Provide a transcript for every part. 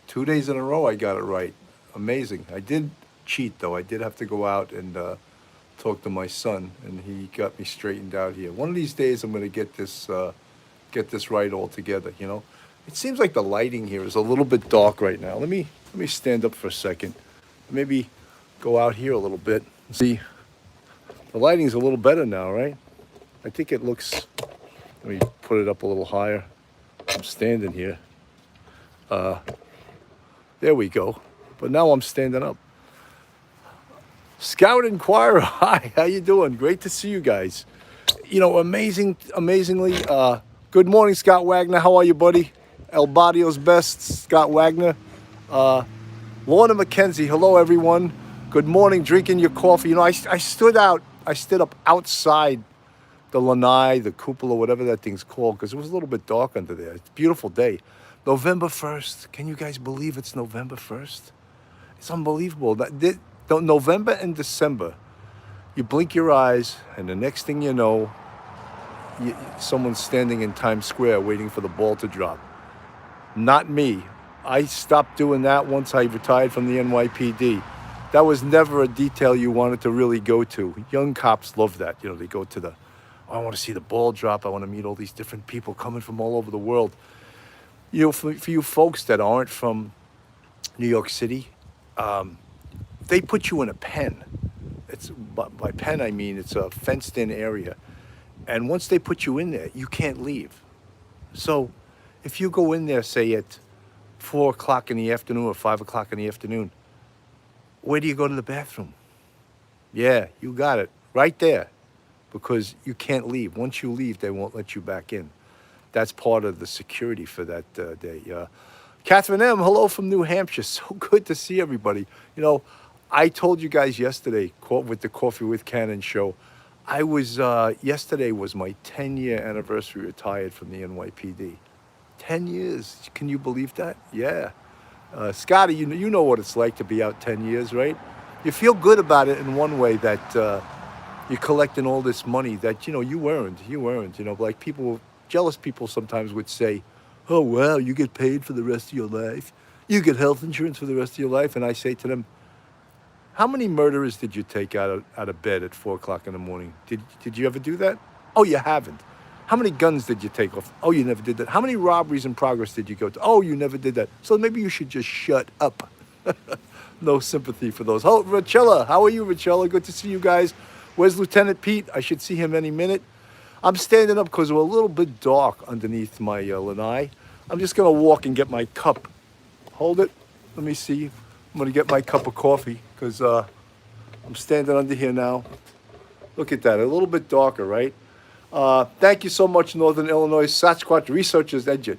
2 days in a row I got it right. Amazing. I did cheat though. I did have to go out and talk to my son, and he got me straightened out here. One of these days I'm going to get this right altogether. You know, it seems like the lighting here is a little bit dark right now. Let me stand up for a second. Maybe go out here a little bit and see. The lighting's a little better now, right? I think it looks. Let me put it up a little higher. I'm standing here. There we go. But now I'm standing up. Scout Inquirer, hi, how you doing? Great to see you guys. You know, amazingly, good morning, Scott Wagner. How are you, buddy? El Barrio's best, Scott Wagner. Lorna McKenzie, hello, everyone. Good morning, drinking your coffee. You know, I stood up outside the lanai, the cupola, whatever that thing's called, because it was a little bit dark under there. It's a beautiful day. November 1st. Can you guys believe it's November 1st? It's unbelievable. November and December, you blink your eyes, and the next thing you know, someone's standing in Times Square waiting for the ball to drop. Not me. I stopped doing that once I retired from the NYPD. That was never a detail you wanted to really go to. Young cops love that. You know, they go to I want to see the ball drop. I want to meet all these different people coming from all over the world. You know, for you folks that aren't from New York City, they put you in a pen. By pen, I mean it's a fenced-in area. And once they put you in there, you can't leave. So if you go in there, say at 4 o'clock in the afternoon or 5 o'clock in the afternoon, where do you go to the bathroom? Yeah, you got it. Right there. Because you can't leave. Once you leave, they won't let you back in. That's part of the security for that day. Catherine M., hello from New Hampshire. So good to see everybody. You know, I told you guys yesterday with the Coffee with Cannon show, I was, yesterday was my 10-year anniversary retired from the NYPD. 10 years. Can you believe that? Yeah. Scotty, you know what it's like to be out 10 years, right? You feel good about it in one way that you're collecting all this money that, you know, you earned. You know, like jealous people sometimes would say, oh, wow, you get paid for the rest of your life. You get health insurance for the rest of your life. And I say to them, how many murderers did you take out of bed at 4 o'clock in the morning? Did you ever do that? Oh, you haven't. How many guns did you take off? Oh, you never did that. How many robberies in progress did you go to? Oh, you never did that. So maybe you should just shut up. No sympathy for those. Oh, Richella, how are you, Richella? Good to see you guys. Where's Lieutenant Pete? I should see him any minute. I'm standing up because we're a little bit dark underneath my lanai. I'm just going to walk and get my cup. Hold it. Let me see. I'm going to get my cup of coffee because I'm standing under here now. Look at that. A little bit darker, right? Thank you so much, Northern Illinois Sasquatch Researchers Engine.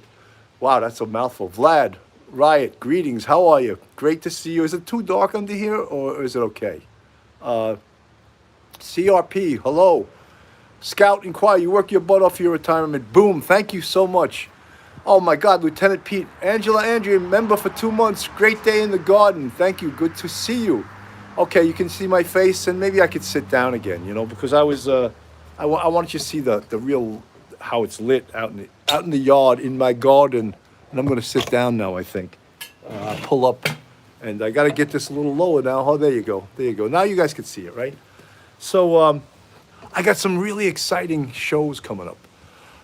Wow, that's a mouthful. Vlad, Riot, greetings. How are you? Great to see you. Is it too dark under here or is it okay? CRP, hello. Scout Inquire, you work your butt off for your retirement. Boom, thank you so much. Oh my God, Lieutenant Pete. Angela Andrea, member for 2 months. Great day in the garden. Thank you, good to see you. Okay, you can see my face and maybe I could sit down again, you know, because I was, I want you to see the real, how it's lit out in the yard, in my garden. And I'm going to sit down now, I think. Pull up. And I got to get this a little lower now. Oh, there you go. There you go. Now you guys can see it, right? So I got some really exciting shows coming up.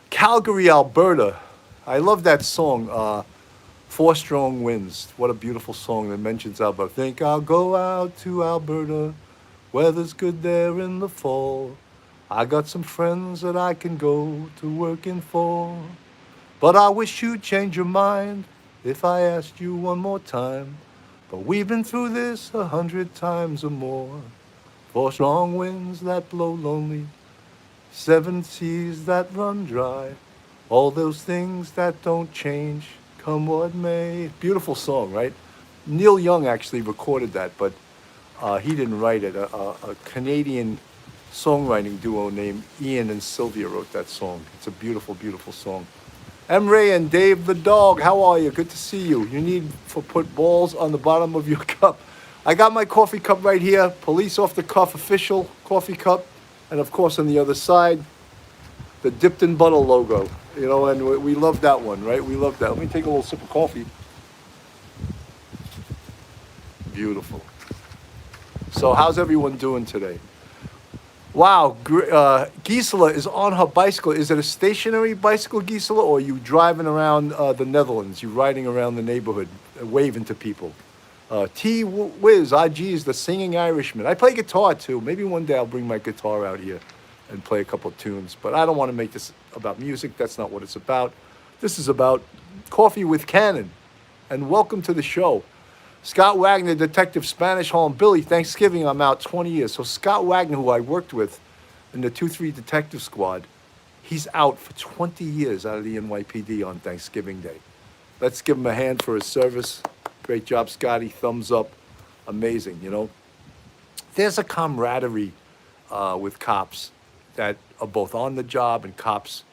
Calgary, Alberta. I love that song, Four Strong Winds. What a beautiful song that mentions Alberta. Think I'll go out to Alberta. Weather's good there in the fall. I got some friends that I can go to working for. But I wish you'd change your mind if I asked you one more time. But we've been through this 100 times or more. 4 strong winds that blow lonely, 7 seas that run dry, all those things that don't change, come what may. Beautiful song, right? Neil Young actually recorded that, but he didn't write it. A Canadian songwriting duo named Ian and Sylvia wrote that song. It's a beautiful, beautiful song. Emre and Dave the dog, how are you? Good to see you. You need to put balls on the bottom of your cup. I got my coffee cup right here, Police Off the Cuff official coffee cup. And of course on the other side, the Dipped in Butter logo. You know, and we love that one, right? We love that. Let me take a little sip of coffee. Beautiful. So how's everyone doing today? Wow, Gisela is on her bicycle. Is it a stationary bicycle, Gisela, or are you driving around the Netherlands? You riding around the neighborhood, waving to people? Wiz, IG is the singing Irishman. I play guitar too. Maybe one day I'll bring my guitar out here and play a couple of tunes. But I don't want to make this about music. That's not what it's about. This is about Coffee with Cannon. And welcome to the show. Scott Wagner, Detective Spanish Hall, and Billy, Thanksgiving, I'm out 20 years. So Scott Wagner, who I worked with in the 2-3 Detective Squad, he's out for 20 years out of the NYPD on Thanksgiving Day. Let's give him a hand for his service. Great job, Scotty. Thumbs up. Amazing, you know. There's a camaraderie with cops that are both on the job and cops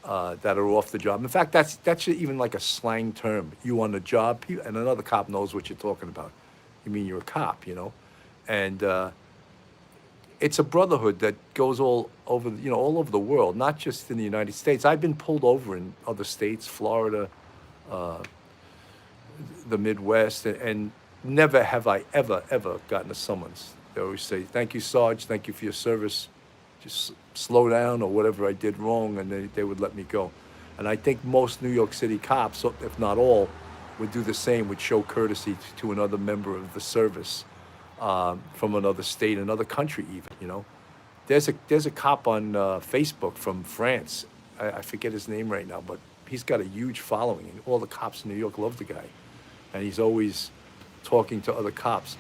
that are off the job. In fact, that's even like a slang term. You on the job, and another cop knows what you're talking about. You mean you're a cop, you know? And it's a brotherhood that goes all over, all over the world, not just in the United States. I've been pulled over in other states, Florida, the Midwest, and never have I ever gotten a summons. They always say, "Thank you, Sarge. Thank you for your service. Just slow down," or whatever I did wrong, and they would let me go. And I think most New York City cops, if not all, would do the same, would show courtesy to another member of the service from another state, another country even, you know. There's a cop on Facebook from France. I forget his name right now, but he's got a huge following, and all the cops in New York love the guy. And he's always talking to other cops.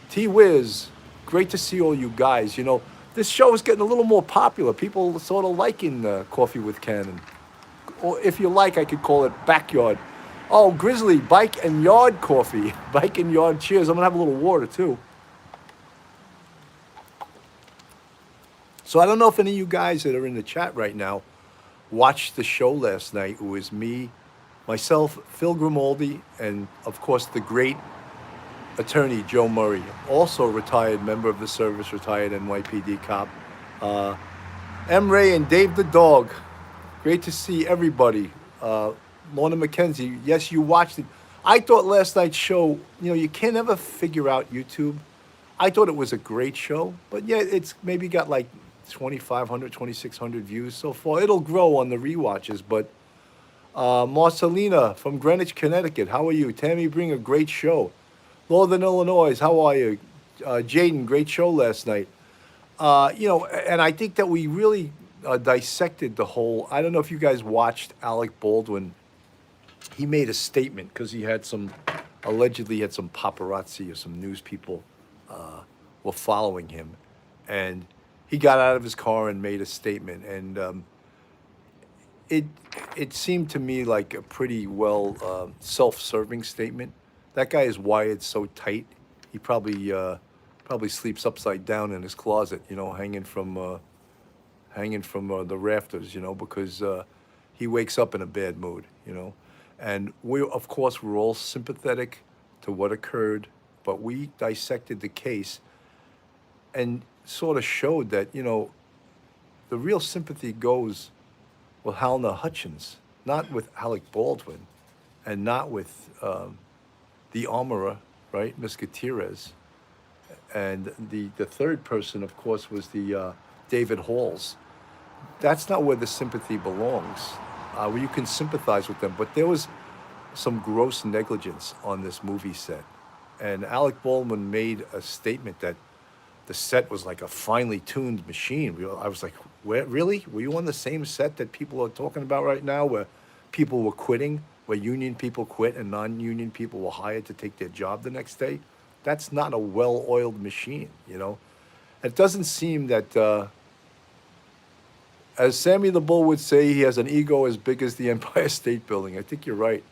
T-Wiz, great to see all you guys. You know, this show is getting a little more popular. People sort of liking Coffee with Cannon. Or if you like, I could call it Backyard. Oh, Grizzly, Bike and Yard Coffee. Bike and Yard Cheers. I'm going to have a little water, too. So I don't know if any of you guys that are in the chat right now watched the show last night. It was me, myself, Phil Grimaldi, and, of course, the great attorney Joe Murray, also a retired member of the service, retired NYPD cop. M. Ray and Dave the dog. Great to see everybody. Lorna McKenzie, yes, you watched it. I thought last night's show, you can't ever figure out YouTube. I thought it was a great show, but yeah, it's maybe got like 2,500, 2,600 views so far. It'll grow on the rewatches, but Marcelina from Greenwich, Connecticut, how are you? Tammy Bring, a great show. Northern Illinois, how are you? Jaden, great show last night. And I think that we really dissected the whole, I don't know if you guys watched Alec Baldwin. He made a statement because he had allegedly had some paparazzi or some news people were following him. And he got out of his car and made a statement. And it seemed to me like a pretty well self-serving statement. That guy is wired so tight. He probably sleeps upside down in his closet, hanging from the rafters, because he wakes up in a bad mood, And of course, we're all sympathetic to what occurred, but we dissected the case and sort of showed that, the real sympathy goes with Halna Hutchins, not with Alec Baldwin, and not with the armorer, right, Miss Gutierrez. And the third person, of course, was the David Halls. That's not where the sympathy belongs. Where you can sympathize with them, but there was some gross negligence on this movie set. And Alec Baldwin made a statement that the set was like a finely tuned machine. I was like, where, really? Were you on the same set that people are talking about right now, where people were quitting, where union people quit and non-union people were hired to take their job the next day? That's not a well-oiled machine, It doesn't seem that, as Sammy the Bull would say, he has an ego as big as the Empire State Building. I think you're right.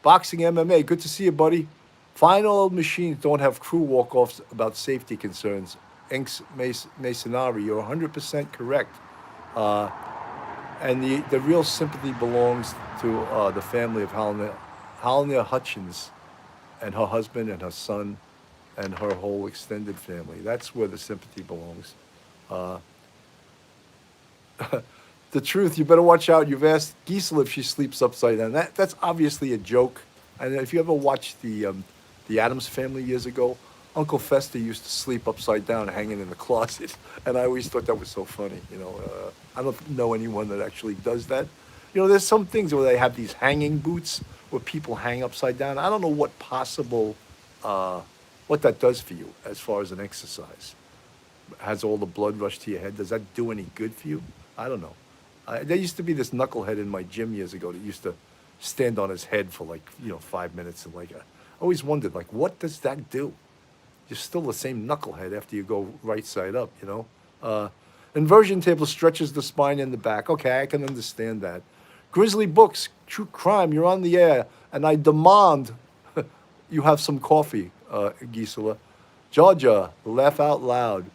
Boxing MMA, good to see you, buddy. Fine oiled machines don't have crew walk-offs about safety concerns. Inks Masonari, you're 100% correct. And the real sympathy belongs to the family of Halna Hutchins and her husband and her son and her whole extended family. That's where the sympathy belongs. The truth, you better watch out. You've asked Gisela if she sleeps upside down. That's obviously a joke. And if you ever watch the the Addams Family years ago. Uncle Fester used to sleep upside down, hanging in the closet, and I always thought that was so funny. I don't know anyone that actually does that. There's some things where they have these hanging boots where people hang upside down. I don't know uh, what that does for you as far as an exercise. Has all the blood rush to your head? Does that do any good for you? I don't know. There used to be this knucklehead in my gym years ago that used to stand on his head for like 5 minutes, and I always wondered, like, what does that do? You're still the same knucklehead after you go right side up. Inversion table stretches the spine and the back. Okay, I can understand that. Grizzly Books, true crime. You're on the air, and I demand you have some coffee, Gisela. Georgia, laugh out loud.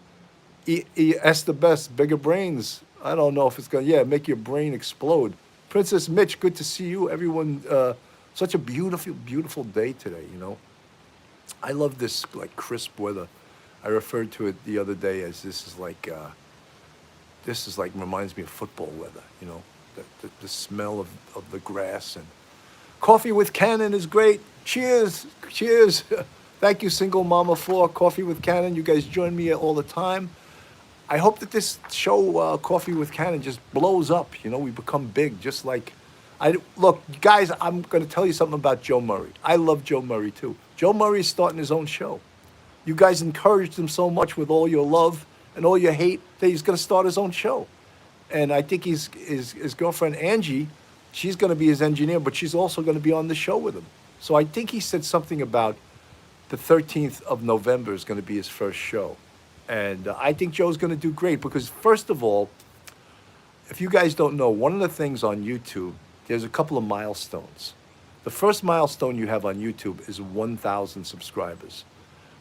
S the best, bigger brains. I don't know if it's gonna, make your brain explode. Princess Mitch, good to see you. Everyone, such a beautiful, beautiful day today. I love this like crisp weather. I referred to it the other day as this is like reminds me of football weather. The smell of the grass, and coffee with Cannon is great. Cheers, cheers. Thank you, Single Mama, for Coffee with Cannon. You guys join me all the time. I hope that this show, Coffee with Cannon, just blows up. We become big, just like look, guys. I'm going to tell you something about Joe Murray. I love Joe Murray too. Joe Murray is starting his own show. You guys encouraged him so much with all your love and all your hate that he's going to start his own show. And I think his girlfriend Angie, she's going to be his engineer, but she's also going to be on the show with him. So I think he said something about the 13th of November is going to be his first show. And I think Joe's going to do great because, first of all, if you guys don't know, one of the things on YouTube, there's a couple of milestones. The first milestone you have on YouTube is 1,000 subscribers.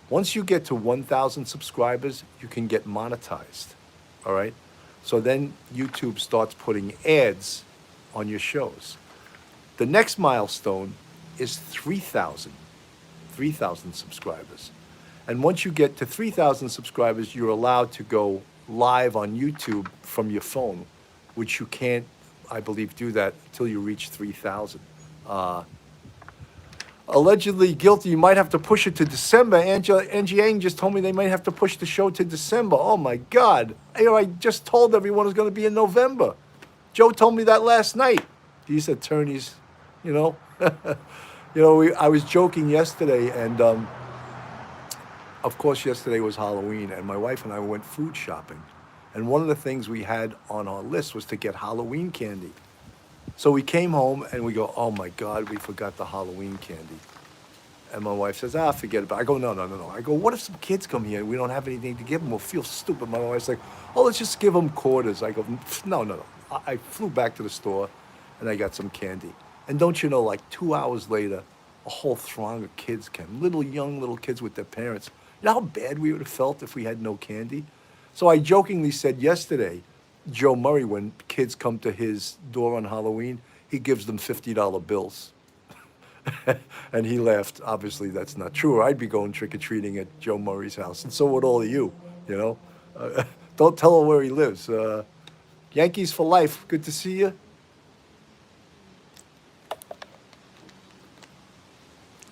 Once you get to 1,000 subscribers, you can get monetized, all right? So then YouTube starts putting ads on your shows. The next milestone is 3,000 subscribers. And once you get to 3,000 subscribers, you're allowed to go live on YouTube from your phone, which you can't, I believe, do that until you reach 3,000. Allegedly guilty, you might have to push it to December. Angie Yang just told me they might have to push the show to December. Oh my God. I just told everyone it was going to be in November. Joe told me that last night. These attorneys, I was joking yesterday, and of course, yesterday was Halloween, and my wife and I went food shopping. And one of the things we had on our list was to get Halloween candy. So we came home and we go, oh my God, we forgot the Halloween candy. And my wife says, forget about it. I go, no. I go, what if some kids come here and we don't have anything to give them? We'll feel stupid. My wife's like, oh, let's just give them quarters. I go, no. I flew back to the store and I got some candy. And don't you know, like 2 hours later, a whole throng of kids came, young little kids with their parents. You know how bad we would have felt if we had no candy? So I jokingly said yesterday, Joe Murray, when kids come to his door on Halloween, he gives them $50 bills. And he laughed. Obviously, that's not true. Or I'd be going trick-or-treating at Joe Murray's house, and so would all of you, Don't tell him where he lives. Yankees for life. Good to see you.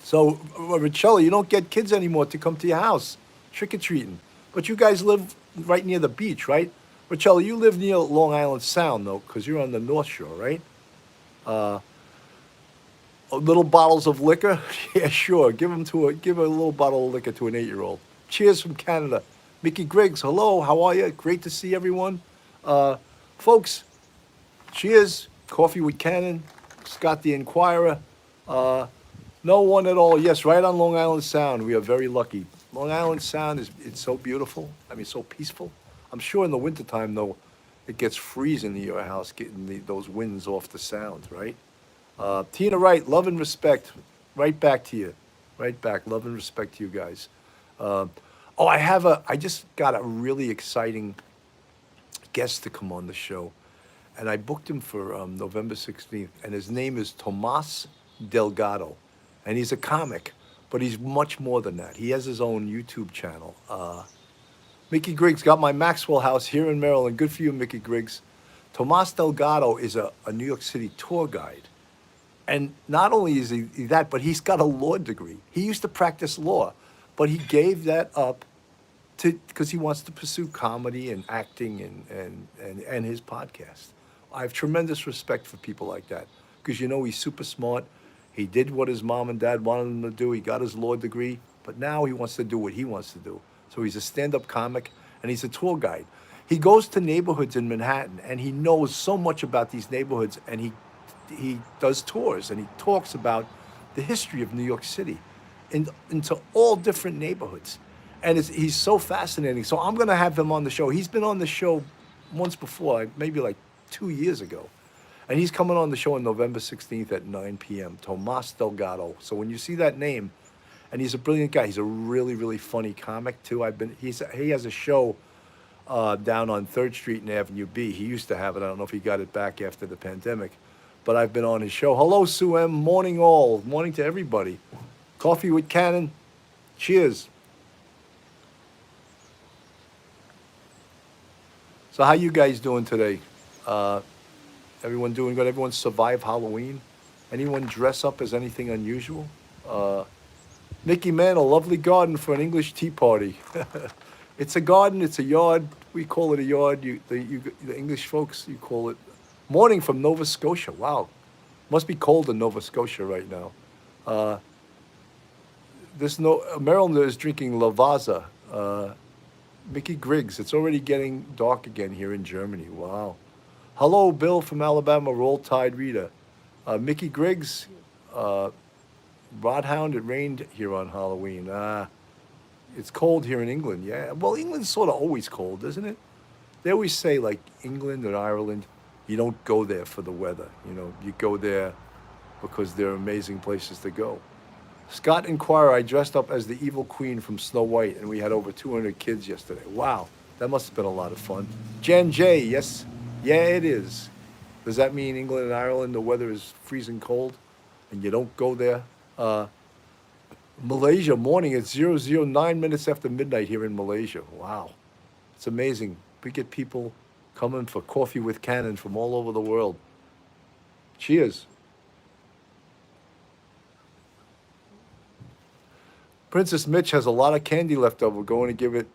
So, Richella, you don't get kids anymore to come to your house trick-or-treating. But you guys live right near the beach, right? Richella, you live near Long Island Sound, though, because you're on the North Shore, right? Little bottles of liquor? Yeah, sure. Give a little bottle of liquor to an 8-year-old. Cheers from Canada. Mickey Griggs, hello. How are you? Great to see everyone. Folks, cheers. Coffee with Cannon. Scott the Inquirer. No one at all. Yes, right on Long Island Sound. We are very lucky. Long Island Sound it's so beautiful. I mean, so peaceful. I'm sure in the wintertime, though, it gets freezing in your house, getting those winds off the sound, right? Tina Wright, love and respect. Right back to you. Right back. Love and respect to you guys. I just got a really exciting guest to come on the show. And I booked him for November 16th. And his name is Tomas Delgado. And he's a comic, but he's much more than that. He has his own YouTube channel. Mickey Griggs got my Maxwell house here in Maryland. Good for you, Mickey Griggs. Tomas Delgado is a New York City tour guide. And not only is he that, but he's got a law degree. He used to practice law, but he gave that up to because he wants to pursue comedy and acting and his podcast. I have tremendous respect for people like that because he's super smart. He did what his mom and dad wanted him to do. He got his law degree, but now he wants to do what he wants to do. So he's a stand-up comic and he's a tour guide. He goes to neighborhoods in Manhattan and he knows so much about these neighborhoods and he does tours and he talks about the history of New York City into all different neighborhoods. And he's so fascinating. So I'm going to have him on the show. He's been on the show once before, maybe like 2 years ago. And he's coming on the show on November 16th at 9 p.m. Tomas Delgado. So when you see that name, and he's a brilliant guy. He's a really, really funny comic too. He has a show down on 3rd Street and Avenue B. He used to have it. I don't know if he got it back after the pandemic. But I've been on his show. Hello, Sue M. Morning all. Morning to everybody. Coffee with Cannon. Cheers. So how you guys doing today? Everyone doing good? Everyone survive Halloween? Anyone dress up as anything unusual? Mickey Man, a lovely garden for an English tea party. It's a garden, it's a yard. We call it a yard. The English folks, you call it. Morning from Nova Scotia. Wow. Must be cold in Nova Scotia right now. Maryland is drinking Lavazza. Mickey Griggs, it's already getting dark again here in Germany. Wow. Hello, Bill from Alabama, Roll Tide Reader. Mickey Griggs, Rodhound, it rained here on Halloween. It's cold here in England. Yeah, well, England's sort of always cold, isn't it? They always say, like, England and Ireland, you don't go there for the weather. You go there because they're amazing places to go. Scott Inquirer, I dressed up as the evil queen from Snow White, and we had over 200 kids yesterday. Wow, that must have been a lot of fun. Jen J, yes, yeah, it is. Does that mean England and Ireland, the weather is freezing cold, and you don't go there? Malaysia, morning, it's 009 minutes after midnight here in Malaysia. Wow, it's amazing. We get people coming for coffee with Cannon from all over the world. Cheers. Princess Mitch has a lot of candy left over. Going to give it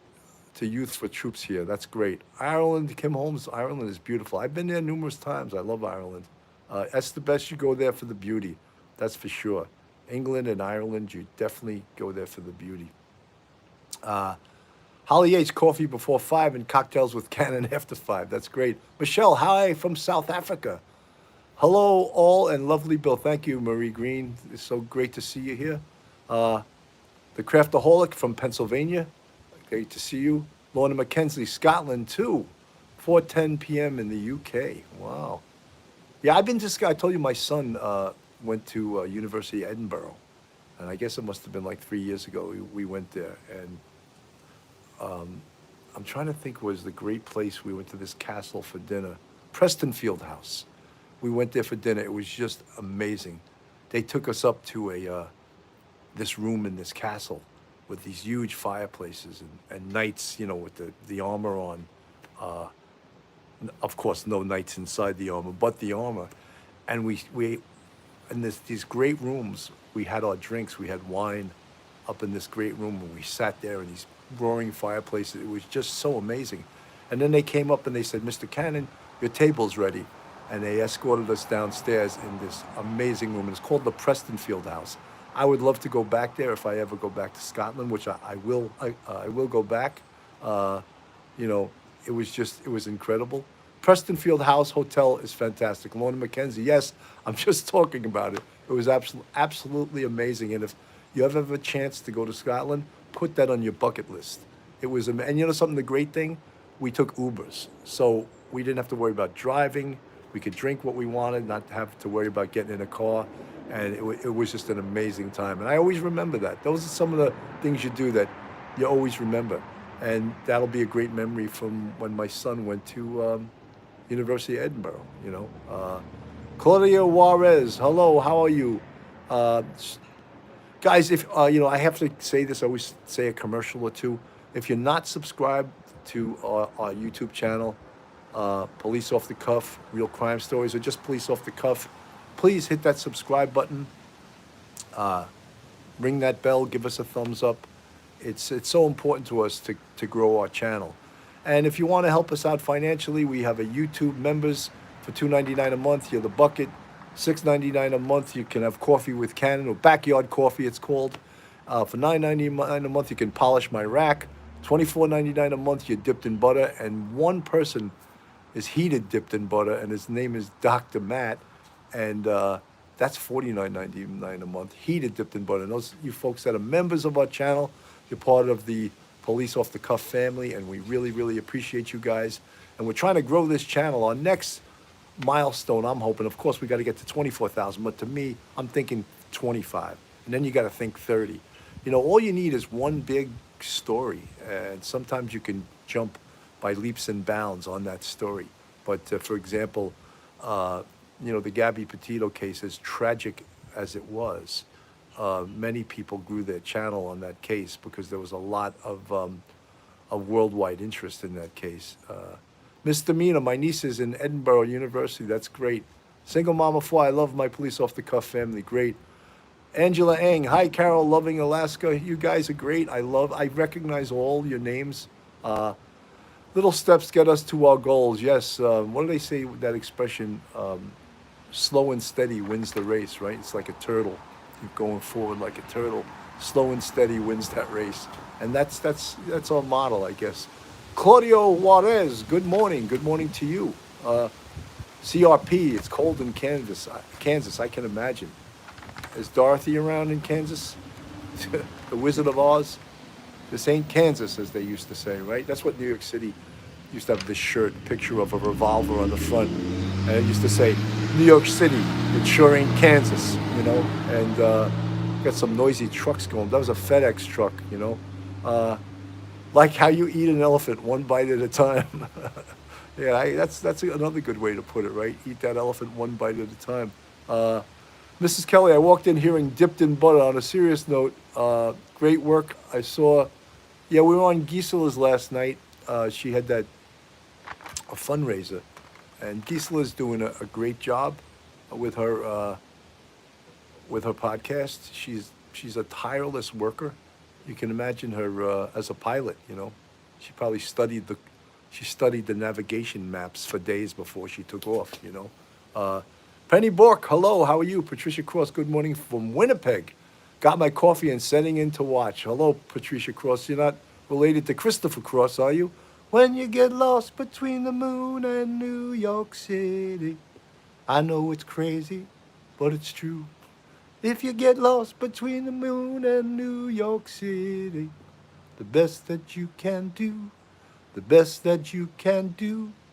to youth for troops here. That's great. Ireland, Kim Holmes, Ireland is beautiful. I've been there numerous times. I love Ireland. That's the best. You go there for the beauty. That's for sure. England and Ireland, you definitely go there for the beauty. Holly Yates, coffee before 5 and cocktails with Cannon after 5. That's great. Michelle, hi from South Africa. Hello, all, and lovely Bill. Thank you, Marie Green. It's so great to see you here. The Craftaholic from Pennsylvania. Great to see you. Lorna Mackenzie, Scotland, too. 4:10 p.m. in the UK. Wow. Yeah, I've been to I told you my son went to University of Edinburgh. And I guess it must have been like 3 years ago we went there. And I'm trying to think, was the great place we went to this castle for dinner. Preston Field House. We went there for dinner. It was just amazing. They took us up to this room in this castle with these huge fireplaces and knights, with the armor on. Of course, no knights inside the armor, but the armor. And we in these great rooms, we had our drinks. We had wine up in this great room, and we sat there in these roaring fireplaces. It was just so amazing. And then they came up and they said, Mr. Cannon, your table's ready. And they escorted us downstairs in this amazing room. And it's called the Preston Field House. I would love to go back there if I ever go back to Scotland, which I will. I will go back. It was incredible. Preston Field House Hotel is fantastic. Lorna Mackenzie, yes, I'm just talking about it. It was absolutely amazing. And if you ever have a chance to go to Scotland, put that on your bucket list. It was, and something, the great thing, we took Ubers. So we didn't have to worry about driving. We could drink what we wanted, not have to worry about getting in a car. And it was just an amazing time. And I always remember that. Those are some of the things you do that you always remember. And that'll be a great memory from when my son went to University of Edinburgh, Claudia Juarez, hello, how are you? Guys, if, I have to say this, I always say a commercial or two. If you're not subscribed to our YouTube channel, Police Off the Cuff, Real Crime Stories, or just Police Off the Cuff, please hit that subscribe button, ring that bell, give us a thumbs up. It's so important to us to grow our channel. And if you want to help us out financially, we have a YouTube members for $2.99 a month. You're the bucket. $6.99 a month, you can have coffee with Cannon, or backyard coffee, it's called. For $9.99 a month, you can polish my rack. $24.99 a month, you're dipped in butter. And one person is heated dipped in butter, and his name is Dr. Matt. And that's $49.99 a month, heated dipped in butter. And those you folks that are members of our channel, you're part of the Police Off the Cuff family, and we really, really appreciate you guys. And we're trying to grow this channel. Our next milestone, I'm hoping, of course, we got to get to 24,000, but to me, I'm thinking 25, and then you got to think 30. You know, all you need is one big story, and sometimes you can jump by leaps and bounds on that story. But for example, you know, the Gabby Petito case, as tragic as it was, many people grew their channel on that case because there was a lot of worldwide interest in that case. Misdemeanor, my niece is in Edinburgh University. That's great. Single Mama 4, I love my Police Off the Cuff family. Great. Angela Eng, hi Carol, loving Alaska. You guys are great. I recognize all your names. Little steps get us to our goals. Yes. What do they say with that expression? Slow and steady wins the race, right? It's like a turtle. You're going forward like a turtle. Slow and steady wins that race. And that's our model, I guess. Claudio Juarez, good morning. Good morning to you. CRP, it's cold in Kansas, I can imagine. Is Dorothy around in Kansas? The Wizard of Oz? This ain't Kansas, as they used to say, right? That's what New York City used to have, this shirt, picture of a revolver on the front. And it used to say, New York City, it sure ain't Kansas, you know? And got some noisy trucks going. That was a FedEx truck, you know? Like how you eat an elephant, one bite at a time. Yeah, that's another good way to put it, right? Eat that elephant one bite at a time. Mrs. Kelly, I walked in hearing dipped in butter. On a serious note, great work. I saw, yeah, we were on Gisela's last night. She had a fundraiser, and Gisela's doing a great job with her podcast. She's a tireless worker. You can imagine her as a pilot, you know. She probably studied the navigation maps for days before she took off, you know. Penny Bork, hello, how are you? Patricia Cross, good morning from Winnipeg. Got my coffee and setting in to watch. Hello, Patricia Cross. You're not related to Christopher Cross, are you? When you get lost between the moon and New York City. I know it's crazy, but it's true. If you get lost between the moon and New York City, the best that you can do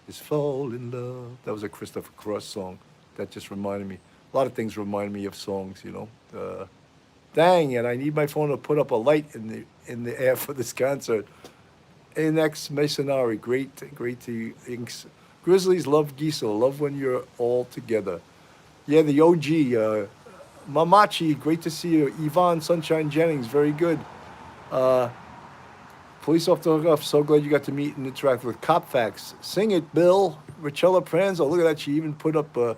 is fall in love. That was a Christopher Cross song. That just reminded me. A lot of things remind me of songs, you know. Dang, and I need my phone to put up a light in the air for this concert. ANX Masonari, great to you. Inks. Grizzlies, love Gisela, love when you're all together. Yeah, the OG, Mamachi, great to see you. Yvonne Sunshine Jennings, very good. Police Off the Cuff, so glad you got to meet and interact with Cop Facts. Sing it, Bill. Richella Pranzo, look at that. She even put up a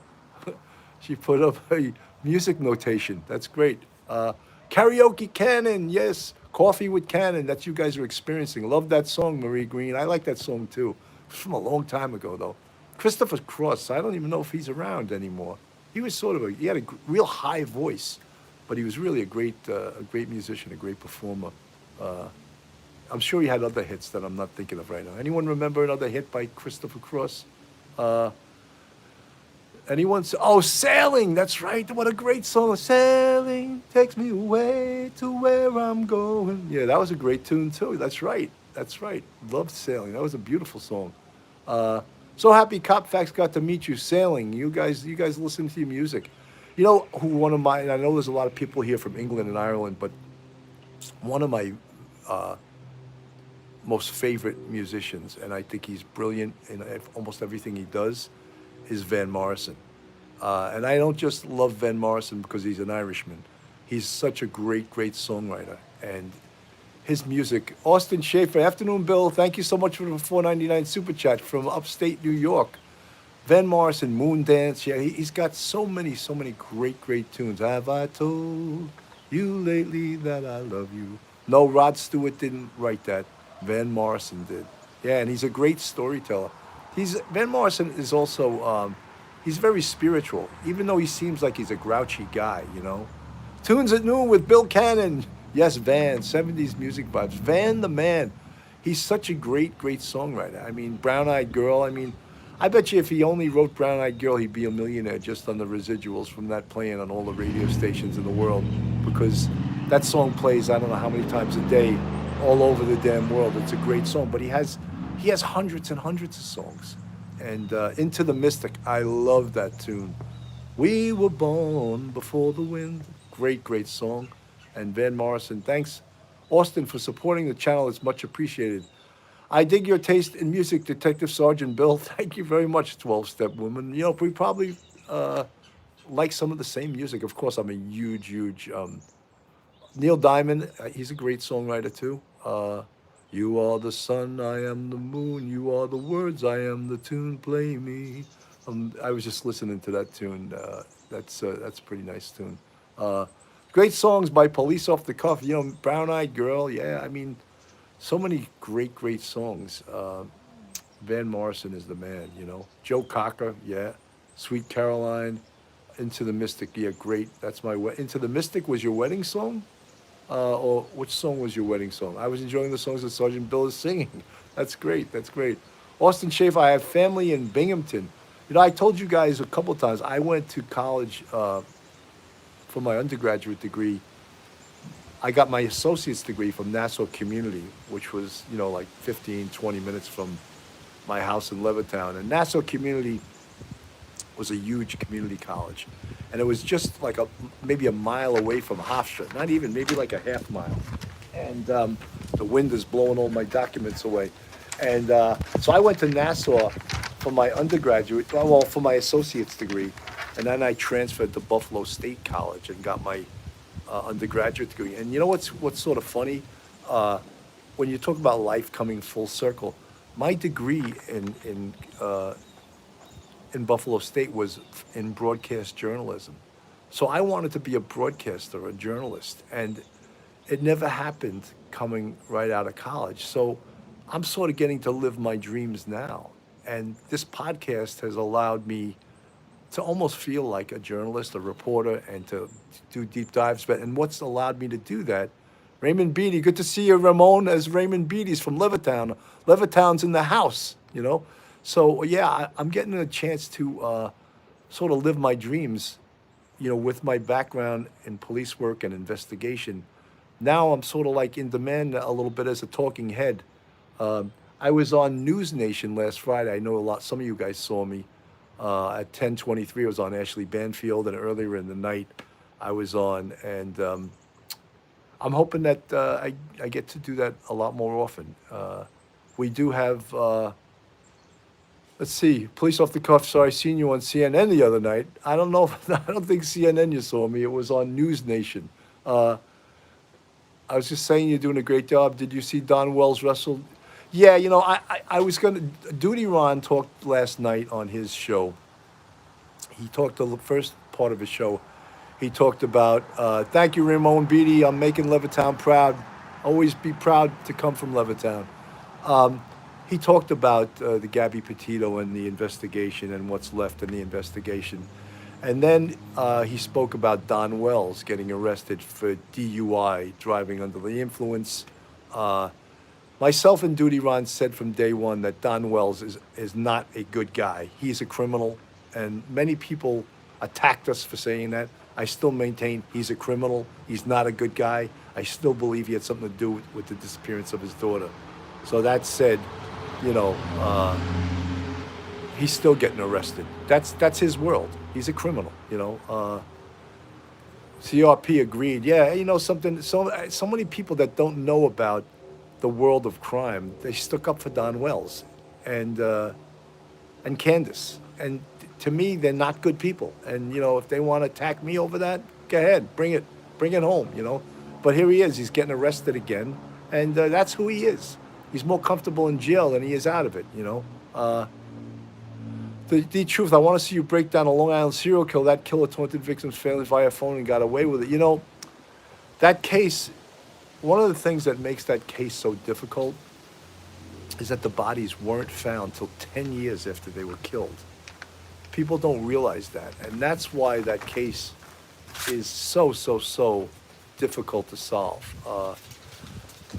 music notation. That's great. Karaoke Cannon, yes. Coffee with Cannon, that's you guys are experiencing. Love that song, Marie Green. I like that song too. From a long time ago, though. Christopher Cross, I don't even know if he's around anymore. He was he had a real high voice, but he was really a great musician, a great performer. I'm sure he had other hits that I'm not thinking of right now. Anyone remember another hit by Christopher Cross? Anyone? Oh, Sailing. That's right. What a great song. Sailing takes me away to where I'm going. Yeah, that was a great tune too. That's right. Loved Sailing. That was a beautiful song. So happy Cop Facts got to meet you. Sailing. You guys listen to your music. You know who one of my, and I know there's a lot of people here from England and Ireland, but one of my most favorite musicians, and I think he's brilliant in almost everything he does, is Van Morrison. And I don't just love Van Morrison because he's an Irishman. He's such a great songwriter. And his music, Austin Schaefer, afternoon, Bill. Thank you so much for the $4.99 super chat from upstate New York. Van Morrison, Moon Dance. Yeah, he's got so many great tunes. Have I told you lately that I love you? No, Rod Stewart didn't write that. Van Morrison did. Yeah, and he's a great storyteller. Van Morrison is also he's very spiritual, even though he seems like he's a grouchy guy. Tunes at Noon with Bill Cannon. Yes, Van, 70s music vibes. Van the man. He's such a great songwriter. I mean, Brown Eyed Girl. I mean, I bet you if he only wrote Brown Eyed Girl, he'd be a millionaire just on the residuals from that playing on all the radio stations in the world. Because that song plays, I don't know how many times a day, all over the damn world. It's a great song. But he has hundreds and hundreds of songs. And Into the Mystic, I love that tune. We were born before the wind. Great song. And Van Morrison, thanks, Austin, for supporting the channel. It's much appreciated. I dig your taste in music, Detective Sergeant Bill. Thank you very much, 12-Step Woman. We probably like some of the same music. Of course, I'm a huge Neil Diamond. He's a great songwriter too. You are the sun, I am the moon. You are the words, I am the tune. Play me. I was just listening to that tune. That's a pretty nice tune. Uh, Great songs by Police Off the Cuff. Brown Eyed Girl. Yeah, I mean, so many great songs. Van Morrison is the man. Joe Cocker. Yeah, Sweet Caroline. Into the Mystic. Yeah, great. That's Into the Mystic was your wedding song. Or which song was your wedding song? I was enjoying the songs that Sergeant Bill is singing. That's great. That's great. Austin Schaefer, I have family in Binghamton. I told you guys a couple times, I went to college for my undergraduate degree. I got my associate's degree from Nassau Community, which was, like 15, 20 minutes from my house in Levittown. And Nassau Community was a huge community college. And it was just like maybe a mile away from Hofstra, not even, maybe like a half mile. And the wind is blowing all my documents away. And so I went to Nassau for my undergraduate, well, for my associate's degree. And then I transferred to Buffalo State College and got my undergraduate degree. And you know what's sort of funny? When you talk about life coming full circle, my degree in Buffalo State was in broadcast journalism. So I wanted to be a broadcaster, a journalist, and it never happened coming right out of college. So I'm sort of getting to live my dreams now. And this podcast has allowed me to almost feel like a journalist, a reporter, and to do deep dives. And what's allowed me to do that, Raymond Beatty, good to see you, Ramon, as Raymond Beatty's from Levittown. Levittown's in the house. So, yeah, I'm getting a chance to sort of live my dreams, with my background in police work and investigation. Now I'm sort of like in demand a little bit as a talking head. I was on News Nation last Friday. I know some of you guys saw me. At 10:23, I was on Ashley Banfield, and earlier in the night, I was on. And I'm hoping that I get to do that a lot more often. We do have, let's see, Police Off the Cuff. Sorry, seen you on CNN the other night. I don't know. I don't think CNN you saw me. It was on News Nation. I was just saying you're doing a great job. Did you see Don Wells wrestle? Yeah, I was going to. Duty Ron talked last night on his show. He talked the first part of his show. He talked about, thank you, Ramon Beatty. I'm making Levittown proud. Always be proud to come from Levittown. He talked about the Gabby Petito and the investigation and what's left in the investigation. And then he spoke about Don Wells getting arrested for DUI, driving under the influence. Myself and Duty Ron said from day one that Don Wells is not a good guy. He's a criminal, and many people attacked us for saying that. I still maintain he's a criminal. He's not a good guy. I still believe he had something to do with the disappearance of his daughter. So that said, he's still getting arrested. That's his world. He's a criminal, CRP agreed. Yeah, something. So many people that don't know about the world of crime, they stuck up for Don Wells and Candace. And to me, they're not good people. And if they want to attack me over that, go ahead, bring it home. But here he is. He's getting arrested again, and that's who he is. He's more comfortable in jail than he is out of it. The truth. I want to see you break down a Long Island serial killer. That killer taunted victims' families via phone and got away with it. That case. One of the things that makes that case so difficult is that the bodies weren't found till 10 years after they were killed. People don't realize that, and that's why that case is so difficult to solve.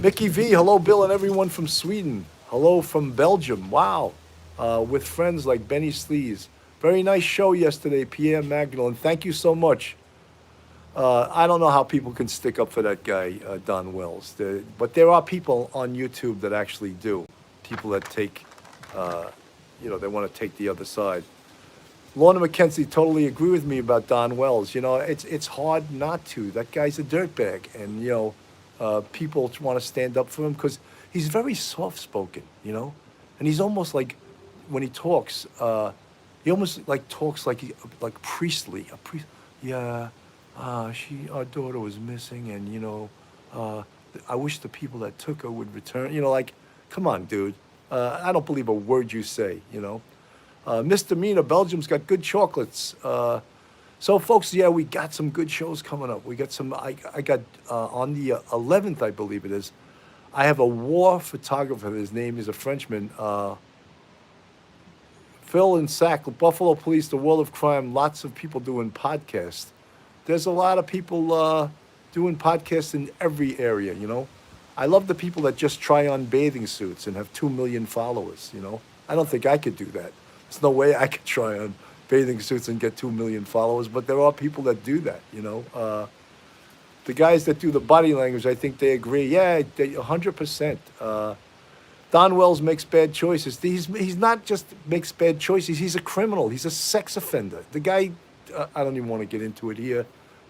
Mickey V, hello, Bill, and everyone from Sweden. Hello from Belgium. Wow. With friends like Benny Sleaze. Very nice show yesterday, Pierre Magdalene. Thank you so much. I don't know how people can stick up for that guy, Don Wells. But there are people on YouTube that actually do. People that take, they want to take the other side. Lorna McKenzie totally agree with me about Don Wells. It's hard not to. That guy's a dirtbag, and people want to stand up for him because he's very soft-spoken, and he's almost like when he talks, he almost like talks like priestly. Yeah, our daughter was missing, and I wish the people that took her would return. Come on, dude. I don't believe a word you say. Misdemeanor, Belgium's got good chocolates. So, folks, yeah, we got some good shows coming up. We got some. I got on the 11th, I believe it is. I have a war photographer. His name is a Frenchman. Phil and Sack, Buffalo Police, The World of Crime. Lots of people doing podcasts. There's a lot of people doing podcasts in every area. I love the people that just try on bathing suits and have 2 million followers. I don't think I could do that. There's no way I could try on bathing suits and get 2 million followers, but there are people that do that, The guys that do the body language, I think they agree. Yeah, 100%. Don Wells makes bad choices. He's not just makes bad choices. He's a criminal. He's a sex offender. The guy, I don't even want to get into it here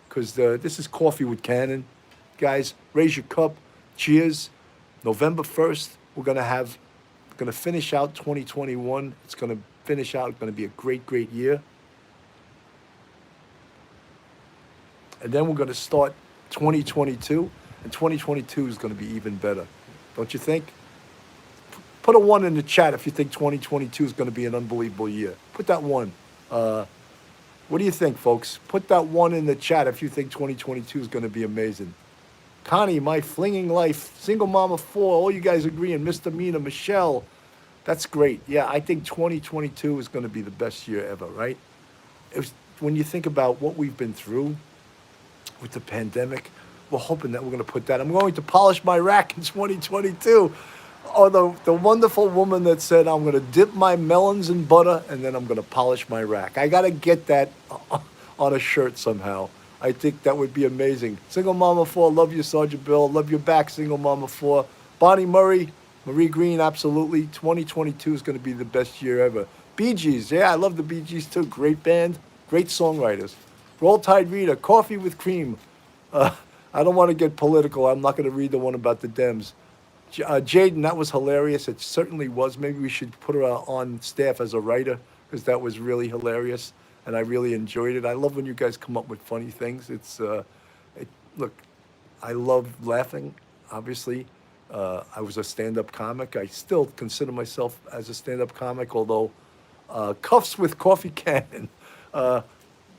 because this is Coffee with Cannon. Guys, raise your cup. Cheers. November 1st, we're going to finish out 2021. It's going to finish out. It's going to be a great year. And then we're going to start 2022, and 2022 is going to be even better. Don't you think? Put a 1 in the chat if you think 2022 is going to be an unbelievable year. Put that 1. What do you think, folks? Put that 1 in the chat if you think 2022 is going to be amazing. Connie, my flinging life, single mama 4, all you guys agree, and Mr. Mina, Michelle, that's great. Yeah, I think 2022 is going to be the best year ever, right? When you think about what we've been through with the pandemic, we're hoping that we're going to put that. I'm going to polish my rack in 2022. Oh, the wonderful woman that said, I'm going to dip my melons in butter and then I'm going to polish my rack. I got to get that on a shirt somehow. I think that would be amazing. Single Mama 4, love you, Sergeant Bill. Love your back, Single Mama 4. Bonnie Murray, Marie Green, absolutely. 2022 is going to be the best year ever. Bee Gees, yeah, I love the Bee Gees too. Great band, great songwriters. Roll Tide Reader, Coffee with Cream. I don't want to get political. I'm not going to read the one about the Dems. Jaden, that was hilarious. It certainly was. Maybe we should put her on staff as a writer because that was really hilarious. And I really enjoyed it. I love when you guys come up with funny things. Look, I love laughing, obviously. I was a stand-up comic. I still consider myself as a stand-up comic, although Cuffs with Coffee Cannon,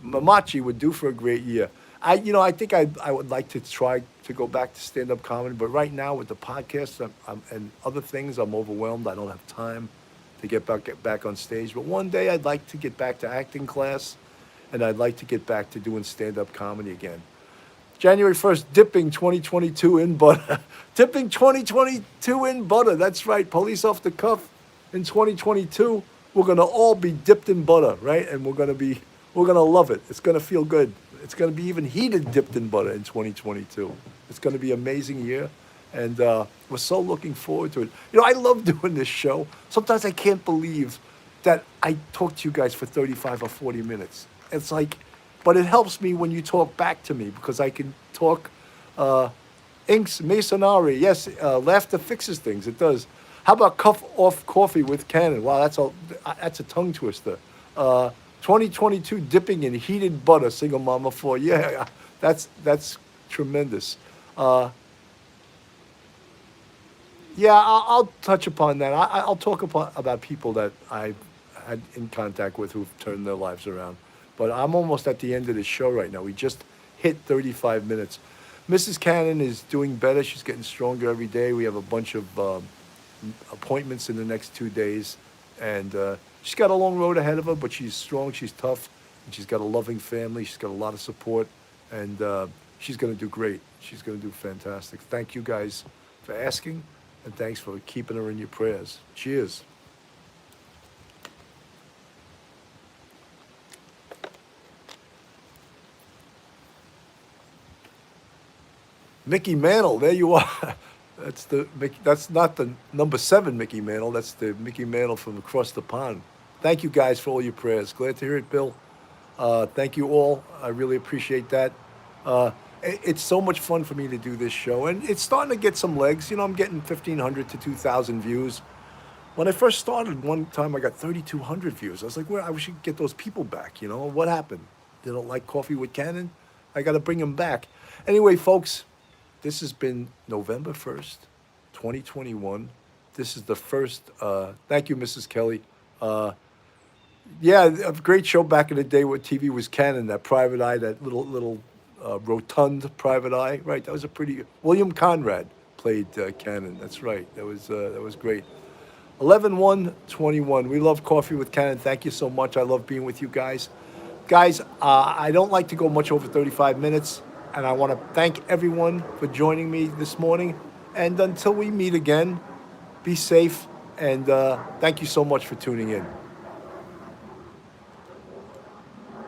Mamachi would do for a great year. I think I would like to try to go back to stand-up comedy, but right now with the podcast and other things, I'm overwhelmed. I don't have time to get back on stage. But one day I'd like to get back to acting class, and I'd like to get back to doing stand-up comedy again. January 1st, dipping 2022 in butter. Dipping 2022 in butter. That's right. Police off the cuff in 2022. We're going to all be dipped in butter, right? And we're going to love it. It's going to feel good. It's going to be even heated dipped in butter in 2022. It's going to be an amazing year. And we're so looking forward to it. I love doing this show. Sometimes I can't believe that I talk to you guys for 35 or 40 minutes. It's like, but it helps me when you talk back to me because I can talk inks, masonry. Yes, laughter fixes things. It does. How about cuff off coffee with Cannon? Wow, that's a tongue twister. 2022 dipping in heated butter, Single Mama 4. Yeah, that's tremendous. Yeah, I'll touch upon that. I'll talk about people that I had in contact with who've turned their lives around. But I'm almost at the end of the show right now. We just hit 35 minutes. Mrs. Cannon is doing better. She's getting stronger every day. We have a bunch of appointments in the next 2 days, and she's got a long road ahead of her. But she's strong. She's tough, and she's got a loving family. She's got a lot of support, and she's going to do great. She's going to do fantastic. Thank you guys for asking, and thanks for keeping her in your prayers. Cheers. Mickey Mantle, there you are. That's not the number 7 Mickey Mantle. That's the Mickey Mantle from across the pond. Thank you guys for all your prayers. Glad to hear it, Bill. Thank you all. I really appreciate that. It's so much fun for me to do this show, and it's starting to get some legs. You know, I'm getting 1,500 to 2,000 views. When I first started, one time I got 3,200 views. I was like, well, I should get those people back. You know, what happened? They don't like Coffee with Cannon? I got to bring them back. Anyway, folks, this has been November 1st, 2021. This is the first, thank you, Mrs. Kelly. Yeah, a great show back in the day where TV was Cannon, that private eye, that little rotund private eye, right? That was a pretty, William Conrad played Cannon. That's right. That was great. 11/1/21. We love Coffee with Cannon. Thank you so much. I love being with you guys. Guys, I don't like to go much over 35 minutes, and I want to thank everyone for joining me this morning. And until we meet again, be safe, and thank you so much for tuning in.